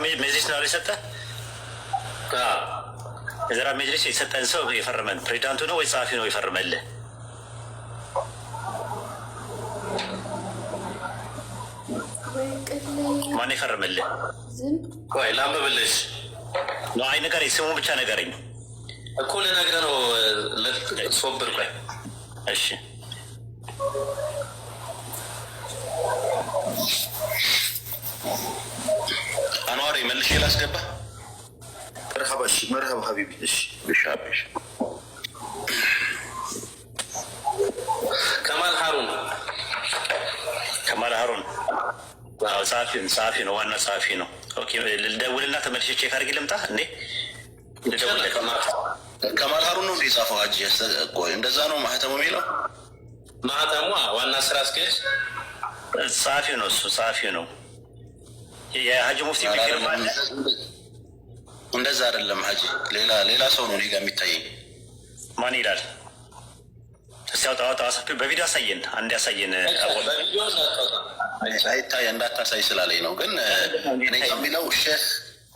መጅሊስ ነው የሰጠህ? የዘራ መጅሊስ የሰጠን ሰው የፈረመን ፕሬዚዳንቱ ነው ወይ ጸሐፊ ነው የፈረመልህ? ማን የፈረመልህ? ቆይ ላንብብልሽ። አይ ንገረኝ፣ ስሙ ብቻ ንገረኝ እኮ ልነግርህ ነው። ሶብር ቆይ እሺ። አንዋሪ መልሼ ላስገባ። مرحبا مرحبا حبيبي. ايش بشابش كمال هارون ጸሐፊ ነው፣ ዋና ጸሐፊ ነው። ኦኬ ልደውልና ተመልሼ ቼክ አድርጌ ልምጣ እንዴ? ከማል ሀሩን ነው እንዴ ጻፈው? ሀጂ ቆይ እንደዛ ነው ማህተሙ የሚለው? ማህተሙ ዋና ስራ አስኪያጅ ጸሐፊ ነው፣ እሱ ጸሐፊ ነው። የሀጂ ሙፍቲ ፊርማ አለ። እንደዛ አይደለም ሀጂ፣ ሌላ ሰው ነው እኔ ጋር የሚታየኝ። ማን ይላል? እስቲ አውጣ በቪዲዮ አሳየን፣ አንድ ያሳየን። አይታይ እንዳታሳይ ስላለኝ ነው። ግን እኔ የሚለው ሼህ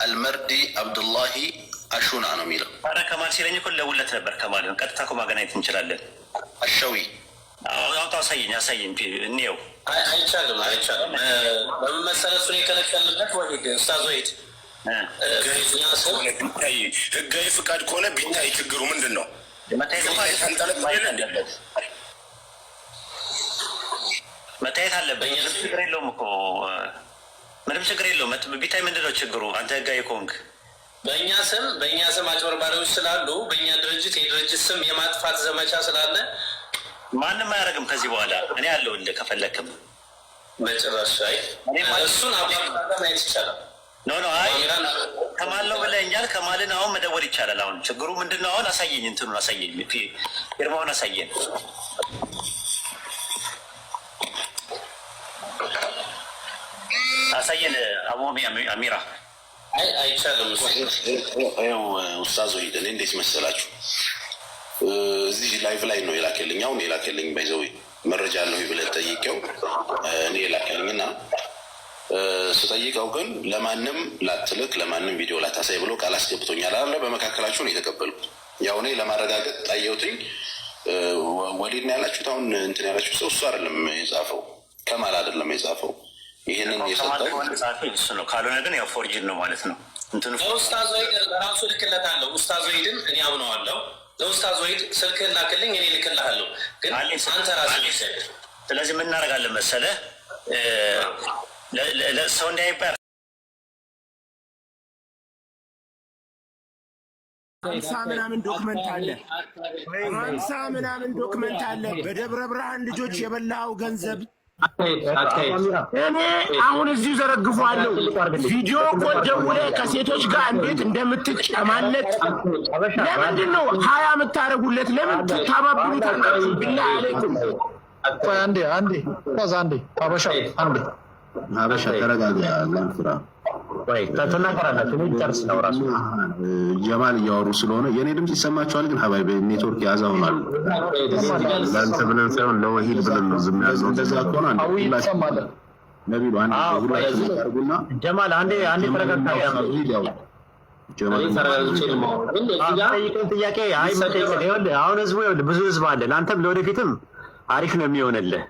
አልመርዲ አብዱላሂ አሹና ነው የሚለው። ኧረ ከማል ሲለኝ እኮ ልደውልለት ነበር። ከማልን ቀጥታ እኮ ማገናኘት እንችላለን። አሸዊ አውጣ አሳየኝ እንየው። አይቻልም። በምን መሰለህ እሱን የከለከልንበት ወሂድ ኡስታዝ ወሂድ ህጋዊ ፍቃድ ከሆነ ቢታይ ችግሩ ምንድን ነው? መታየት አለበት። ችግር የለውም እኮ ምንም ችግር የለውም። ቢታይ ምንድን ነው ችግሩ? አንተ ህጋዊ ከሆንክ በእኛ ስም አጭበርባሪዎች ስላሉ በእኛ ድርጅት የድርጅት ስም የማጥፋት ዘመቻ ስላለ ማንም አያደርግም ከዚህ በኋላ። እኔ አለሁልህ ከፈለክም። በጭራሽ እሱን አባታ ማየት ይቻላል። አይ ከማል ነው ብለኸኛል። ከማልን አሁን መደወል ይቻላል። አሁን ችግሩ ምንድን ነው? አሁን አሳየኝ፣ እንትኑን አሳየኝ፣ ፊርማውን አሳየን። አቡ አሚራ አይቻልም። ኡስታዝ ወሂድ እኔ እንዴት መሰላችሁ እዚህ ላይቭ ላይ ነው የላከልኝ። አሁን የላከልኝ ባይዘው መረጃ አለው ብለህ ጠይቄው እኔ የላከልኝና ስጠይቀው ግን ለማንም ላትልክ ለማንም ቪዲዮ ላታሳይ ብሎ ቃል አስገብቶኛል አለ። በመካከላችሁ ነው የተቀበልኩት። ያው እኔ ለማረጋገጥ ጣየውትኝ ወሊድ ነው ያላችሁት። አሁን እንትን ያላችሁት ሰው እሱ አይደለም የጻፈው፣ ከማል አይደለም የጻፈው። ይሄንን የሰጠው እሱ ነው። ካልሆነ ግን ያው ፎርጅን ነው ማለት ነው። እንትኑ ኡስታዝ ወሂድ ራሱ ልክለታለሁ። ኡስታዝ ወሂድን እኔ አምነዋለሁ። ለኡስታዝ ወሂድ ስልክህን ላክልኝ፣ እኔ ልክልሃለሁ። ግን አንተ ራስህ ይሰጥ። ስለዚህ ምን እናደርጋለን መሰለህ ለሰው እንዳይባል ምናምን ዶክመንት አለ። በደብረ ብርሃን ልጆች የበላው ገንዘብ እኔ አሁን እዚሁ ዘረግፏለሁ። ቪዲዮ እኮ ደውለህ ከሴቶች ጋር እንዴት እንደምትጨማለት ለምንድን ነው 20 የምታደርጉለት? ለምን ታባብሉታላችሁ? ቢላሂ አለይኩም አንዴ ሀበሻ ተረጋጋ። ለንፍራ ተናገራላችሁ ጨርስ ነው ራሱ ጀማል እያወሩ ስለሆነ የእኔ ድምፅ ይሰማቸዋል። ግን ሀባይ ኔትወርክ ያዛ ሆኗል። ለአንተ ብለን ሳይሆን ለወሂድ ብለን ነው ዝም ያዝነው። እንደዛ ከሆነ ነቢሉ አንዴና ጀማል አንዴ ተረጋጋ። ጥያቄ አሁን ህዝቡ ብዙ ህዝብ አለ። ለአንተም ለወደፊትም አሪፍ ነው የሚሆንልህ።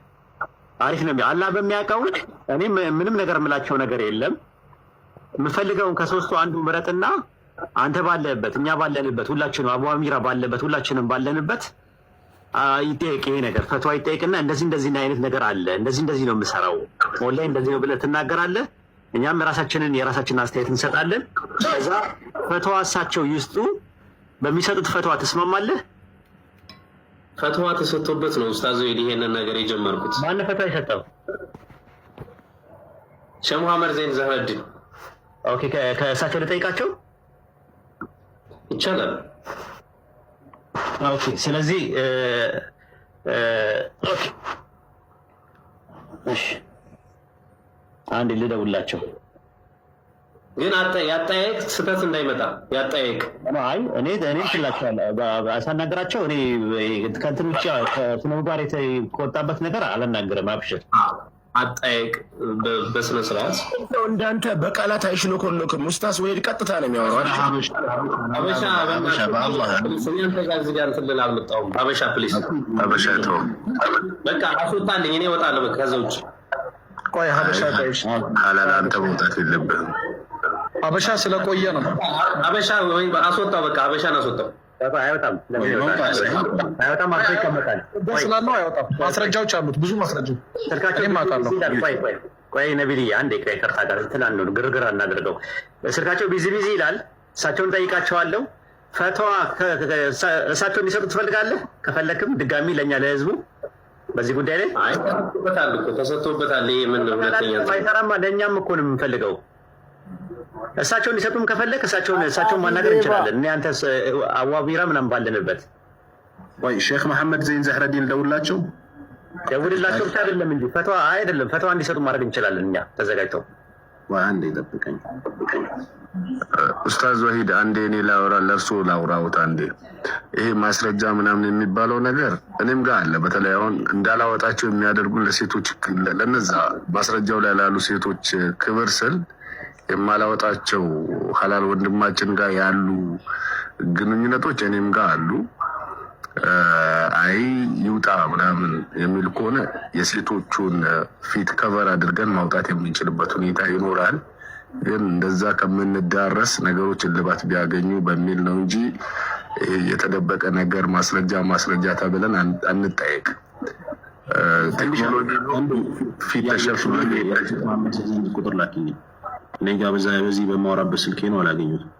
አላህ በሚያውቀው እኔ ምንም ነገር የምላቸው ነገር የለም። የምፈልገውን ከሶስቱ አንዱ ምረጥና አንተ ባለህበት፣ እኛ ባለንበት፣ ሁላችንም አቡ አሚራ ባለበት፣ ሁላችንም ባለንበት ይጠየቅ። ይሄ ነገር ፈትዋ ይጠየቅና እንደዚህ አይነት ነገር አለ፣ እንደዚህ ነው የምሰራው ኦንላይን እንደዚህ ነው ብለህ ትናገራለህ። እኛም የራሳችንን አስተያየት እንሰጣለን። ከዛ ፈትዋ እሳቸው ይስጡ። በሚሰጡት ፈትዋ ትስማማለህ? ፈትዋ ተሰጥቶበት ነው ኡስታዝ ወሂድ ይሄንን ነገር የጀመርኩት። ማን ፈትዋ የሰጠው? ሼህ መሐመድ ዘይን ዘህረዲን። ኦኬ ከእሳቸው ልጠይቃቸው ይቻላል? ኦኬ ስለዚህ ኦኬ እሺ አንዴ ልደውላቸው። ግን ያጠያየቅ ስህተት እንዳይመጣ ያጠያየቅ። አይ እኔ እችላቸዋለሁ ሳናገራቸው። እኔ ከእንትን ውጭ ከስነ ምግባር የተቆጣበት ነገር አልናገርም። አብሽር አጠያየቅ በስነ ስርዓት እንዳንተ በቃላት አይሽሎኮሎክም። ኡስታዝ ወይድ ቀጥታ ነው የሚያወራው። አበሻ አልመጣሁም። አበሻ ፕሊስ አበሻ ተው በቃ አስወጣልኝ። እኔ እወጣለሁ ከዛ ውጭ። ቆይ ሀበሻ ሀላል አንተ መውጣት የለብህም። ሀበሻ ስለቆየ ነው። አበሻ ወይ አስወጣው። በቃ አበሻን አስወጣው። አይወጣም አርሶ ይቀመጣል ስላለው አይወጣም። ማስረጃዎች አሉት፣ ብዙ ማስረጃዎች ስልካቸውም አውቃለሁ። ቆይ ነቢልዬ አንዴ ከይቅርታ ጋር ትላንት ነው ግርግር አናደርገው። ስልካቸው ቢዚ ይላል። እሳቸውን ጠይቃቸዋለሁ። ፈተዋ እሳቸው እንዲሰጡ ትፈልጋለህ? ከፈለክም ድጋሚ ለእኛ ለህዝቡ በዚህ ጉዳይ ላይ ተሰጥቶበታል። ይሄ ምን ሁለተኛ አይሰራማ። ለእኛም እኮ ነው የምንፈልገው። እሳቸው እንዲሰጡም ከፈለክ እሳቸውን ማናገር እንችላለን። እኔ አንተ አዋቢራ ምናምን ባለንበት ወይ ሼክ መሐመድ ዘይን ዘህረዲን ደውላቸው ብቻ አይደለም እንጂ ፈተዋ አይደለም፣ ፈተዋ እንዲሰጡ ማድረግ እንችላለን እኛ ተዘጋጅተው። አንዴ ጠብቀኝ ኡስታዝ ወሂድ፣ አንዴ እኔ ላውራ ለእርሱ ላውራውት አንዴ። ይሄ ማስረጃ ምናምን የሚባለው ነገር እኔም ጋር አለ። በተለይ አሁን እንዳላወጣቸው የሚያደርጉን ለሴቶች ለነዛ ማስረጃው ላይ ላሉ ሴቶች ክብር ስል የማላወጣቸው ሀላል ወንድማችን ጋር ያሉ ግንኙነቶች እኔም ጋር አሉ። አይ ይውጣ ምናምን የሚል ከሆነ የሴቶቹን ፊት ከቨር አድርገን ማውጣት የምንችልበት ሁኔታ ይኖራል። ግን እንደዛ ከምንዳረስ ነገሮች እልባት ቢያገኙ በሚል ነው እንጂ የተደበቀ ነገር ማስረጃ ተብለን አንጠየቅ። ቴክኖሎጂ ፊት ተሸፍኖ ቁጥር ላኪኝ። እኔ ጋ በዚህ በማወራበት ስልኬ ነው አላገኙትም።